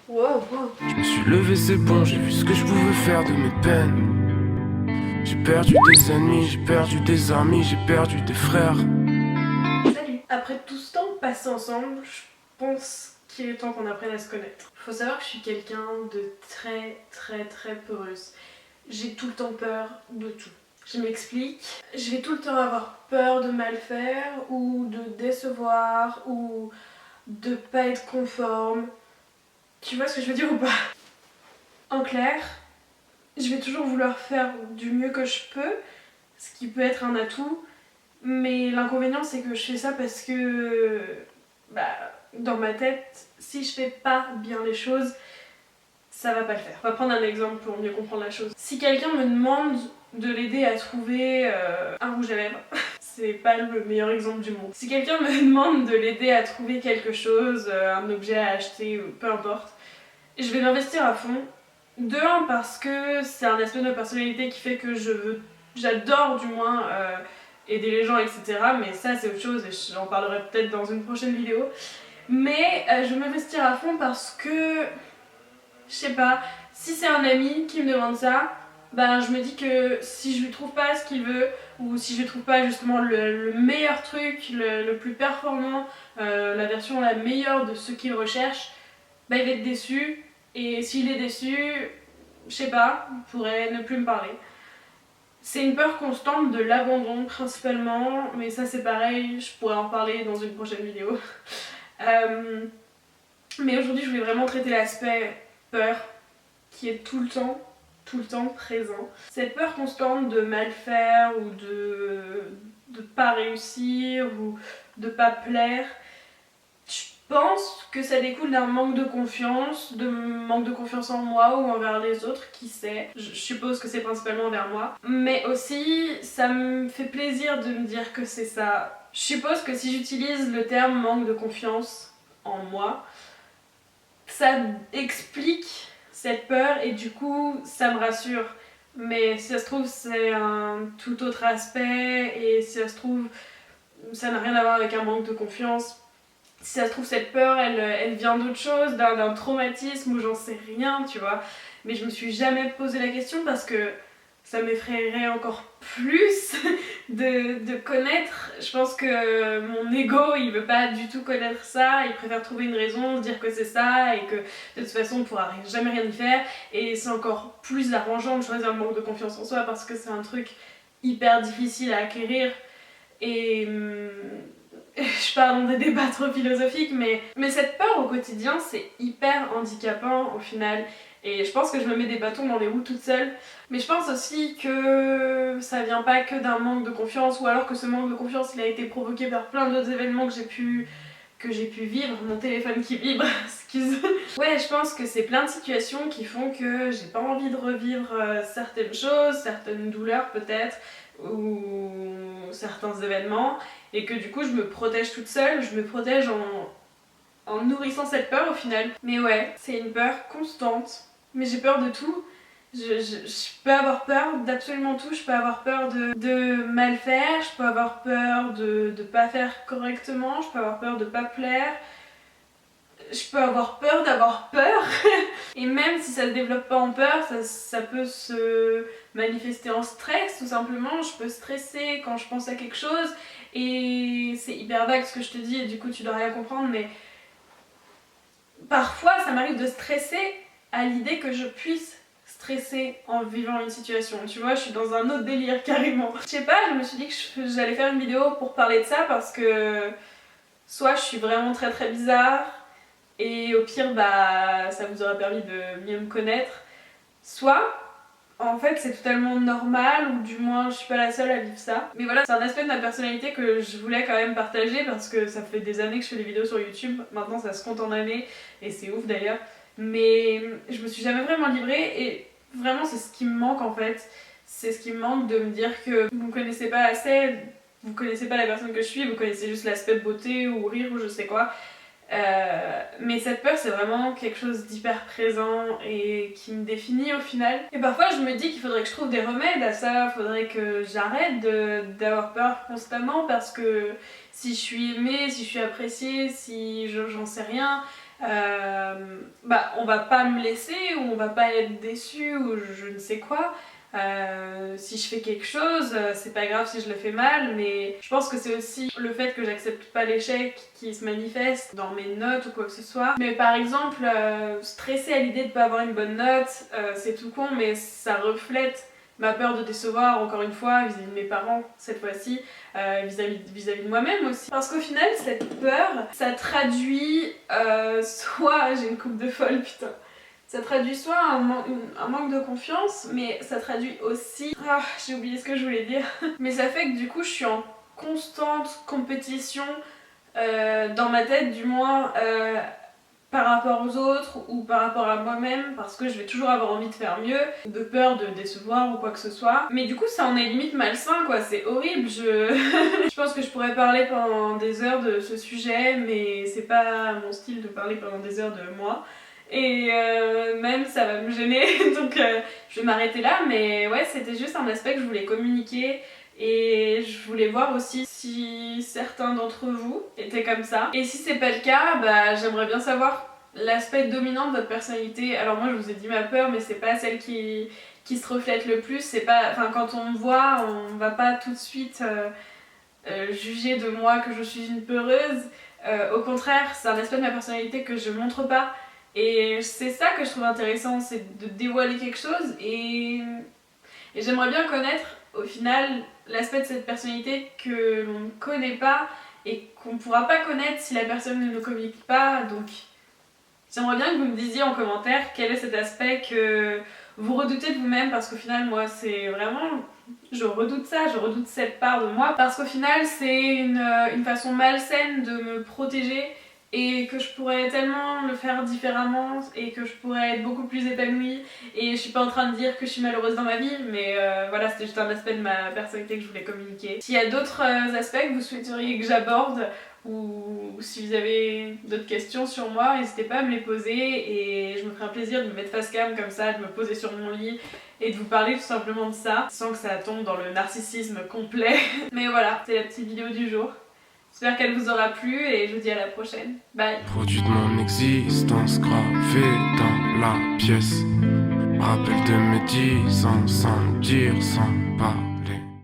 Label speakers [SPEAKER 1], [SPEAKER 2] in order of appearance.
[SPEAKER 1] Wow, wow.
[SPEAKER 2] Je me suis levé, c'est bon, j'ai vu ce que je pouvais faire de mes peines. J'ai perdu des ennemis, j'ai perdu des amis, j'ai perdu des frères.
[SPEAKER 1] Salut. Après tout ce temps passé ensemble, je pense qu'il est temps qu'on apprenne à se connaître. Faut savoir que je suis quelqu'un de très peureuse. J'ai tout le temps peur de tout. Je m'explique. Je vais tout le temps avoir peur de mal faire ou de décevoir ou de pas être conforme. Tu vois ce que je veux dire ou pas? En clair, je vais toujours vouloir faire du mieux que je peux, ce qui peut être un atout, mais l'inconvénient c'est que je fais ça parce que bah, dans ma tête, si je fais pas bien les choses, ça va pas le faire. On va prendre un exemple pour mieux comprendre la chose. Si quelqu'un me demande de l'aider à trouver un rouge à lèvres, c'est pas le meilleur exemple du monde. Si quelqu'un me demande de l'aider à trouver quelque chose, un objet à acheter, peu importe, je vais m'investir à fond. De un, parce que c'est un aspect de ma personnalité qui fait que j'adore du moins aider les gens, etc. Mais ça, c'est autre chose et j'en parlerai peut-être dans une prochaine vidéo. Mais je vais m'investir à fond parce que, je sais pas, si c'est un ami qui me demande ça, ben je me dis que si je lui trouve pas ce qu'il veut, ou si je lui trouve pas justement le meilleur truc, le plus performant, la version la meilleure de ce qu'il recherche, ben il va être déçu. Et s'il est déçu, je sais pas, il pourrait ne plus me parler. C'est une peur constante de l'abandon principalement, mais ça c'est pareil, je pourrais en parler dans une prochaine vidéo. Mais aujourd'hui je voulais vraiment traiter l'aspect peur qui est tout le temps présent. Cette peur constante de mal faire ou de pas réussir ou de pas plaire. Je pense que ça découle d'un manque de confiance en moi ou envers les autres, qui sait. Je suppose que c'est principalement envers moi. Mais aussi, ça me fait plaisir de me dire que c'est ça. Je suppose que si j'utilise le terme manque de confiance en moi, ça explique cette peur et du coup, ça me rassure. Mais si ça se trouve, c'est un tout autre aspect et si ça se trouve, ça n'a rien à voir avec un manque de confiance. Si ça se trouve, cette peur, elle vient d'autre chose, d'un traumatisme ou j'en sais rien, tu vois. Mais je me suis jamais posé la question parce que ça m'effraierait encore plus de connaître. Je pense que mon ego, il veut pas du tout connaître ça, il préfère trouver une raison, dire que c'est ça et que de toute façon on pourra jamais rien y faire. Et c'est encore plus arrangeant de choisir le manque de confiance en soi parce que c'est un truc hyper difficile à acquérir. Et je parle dans des débats trop philosophiques, mais cette peur au quotidien, c'est hyper handicapant au final. Et je pense que je me mets des bâtons dans les roues toute seule. Mais je pense aussi que ça vient pas que d'un manque de confiance, ou alors que ce manque de confiance, il a été provoqué par plein d'autres événements que j'ai pu vivre. Mon téléphone qui vibre, excuse. Ouais, je pense que c'est plein de situations qui font que j'ai pas envie de revivre certaines choses, certaines douleurs peut-être, ou certains événements, et que du coup je me protège toute seule, je me protège en nourrissant cette peur au final. Mais ouais, c'est une peur constante, mais j'ai peur de tout. Je peux avoir peur d'absolument tout, je peux avoir peur de mal faire, je peux avoir peur de pas faire correctement, je peux avoir peur de pas plaire, je peux avoir peur d'avoir peur. Et même si ça se développe pas en peur, ça peut se manifester en stress tout simplement. Je peux stresser quand je pense à quelque chose et c'est hyper vague ce que je te dis et du coup tu dois rien comprendre, mais parfois ça m'arrive de stresser à l'idée que je puisse stresser en vivant une situation. Tu vois, je suis dans un autre délire carrément. Je sais pas, je me suis dit que j'allais faire une vidéo pour parler de ça parce que soit je suis vraiment très bizarre, et au pire, bah, ça vous aura permis de mieux me connaître. Soit, en fait, c'est totalement normal, ou du moins, je suis pas la seule à vivre ça. Mais voilà, c'est un aspect de ma personnalité que je voulais quand même partager parce que ça fait des années que je fais des vidéos sur YouTube. Maintenant, ça se compte en années, et c'est ouf d'ailleurs. Mais je me suis jamais vraiment livrée, et vraiment, c'est ce qui me manque en fait. C'est ce qui me manque de me dire que vous me connaissez pas assez, vous connaissez pas la personne que je suis, vous connaissez juste l'aspect de beauté ou rire ou je sais quoi. Mais cette peur, c'est vraiment quelque chose d'hyper présent et qui me définit au final. Et parfois, je me dis qu'il faudrait que je trouve des remèdes à ça, faudrait que j'arrête d'avoir peur constamment parce que si je suis aimée, si je suis appréciée, si j'en sais rien, on va pas me laisser ou on va pas être déçu ou je ne sais quoi. Si je fais quelque chose, c'est pas grave si je le fais mal, mais je pense que c'est aussi le fait que j'accepte pas l'échec qui se manifeste dans mes notes ou quoi que ce soit. Mais par exemple, stresser à l'idée de pas avoir une bonne note, c'est tout con, mais ça reflète ma peur de décevoir, encore une fois, vis-à-vis de mes parents, cette fois-ci, vis-à-vis de moi-même aussi. Parce qu'au final, cette peur, ça traduit soit j'ai une coupe de folle, putain. Ça traduit soit un manque de confiance, mais ça traduit aussi... Ah, j'ai oublié ce que je voulais dire. Mais ça fait que du coup, je suis en constante compétition, dans ma tête du moins, par rapport aux autres ou par rapport à moi-même, parce que je vais toujours avoir envie de faire mieux, de peur de décevoir ou quoi que ce soit. Mais du coup, ça en est limite malsain, quoi. C'est horrible. Je pense que je pourrais parler pendant des heures de ce sujet, mais c'est pas mon style de parler pendant des heures de moi. Et même ça va me gêner, donc je vais m'arrêter là, mais ouais, c'était juste un aspect que je voulais communiquer et je voulais voir aussi si certains d'entre vous étaient comme ça. Et si c'est pas le cas, bah j'aimerais bien savoir l'aspect dominant de votre personnalité. Alors moi je vous ai dit ma peur, mais c'est pas celle qui se reflète le plus. C'est pas, enfin quand on me voit, on va pas tout de suite juger de moi que je suis une peureuse. Au contraire, c'est un aspect de ma personnalité que je montre pas. Et c'est ça que je trouve intéressant, c'est de dévoiler quelque chose et j'aimerais bien connaître au final l'aspect de cette personnalité que l'on ne connaît pas et qu'on ne pourra pas connaître si la personne ne nous communique pas. Donc j'aimerais bien que vous me disiez en commentaire quel est cet aspect que vous redoutez de vous-même, parce qu'au final moi c'est vraiment... Je redoute ça, je redoute cette part de moi, parce qu'au final c'est une façon malsaine de me protéger et que je pourrais tellement le faire différemment et que je pourrais être beaucoup plus épanouie. Et je suis pas en train de dire que je suis malheureuse dans ma vie, mais voilà, c'était juste un aspect de ma personnalité que je voulais communiquer. S'il y a d'autres aspects que vous souhaiteriez que j'aborde, ou si vous avez d'autres questions sur moi, n'hésitez pas à me les poser et je me ferai un plaisir de me mettre face cam comme ça, de me poser sur mon lit et de vous parler tout simplement de ça, sans que ça tombe dans le narcissisme complet. Mais voilà, c'est la petite vidéo du jour. J'espère qu'elle vous aura plu et je vous dis à la prochaine. Bye.
[SPEAKER 2] Produit de mon existence gravé dans la pièce. Rappel de mes 10 ans sans dire, sans pas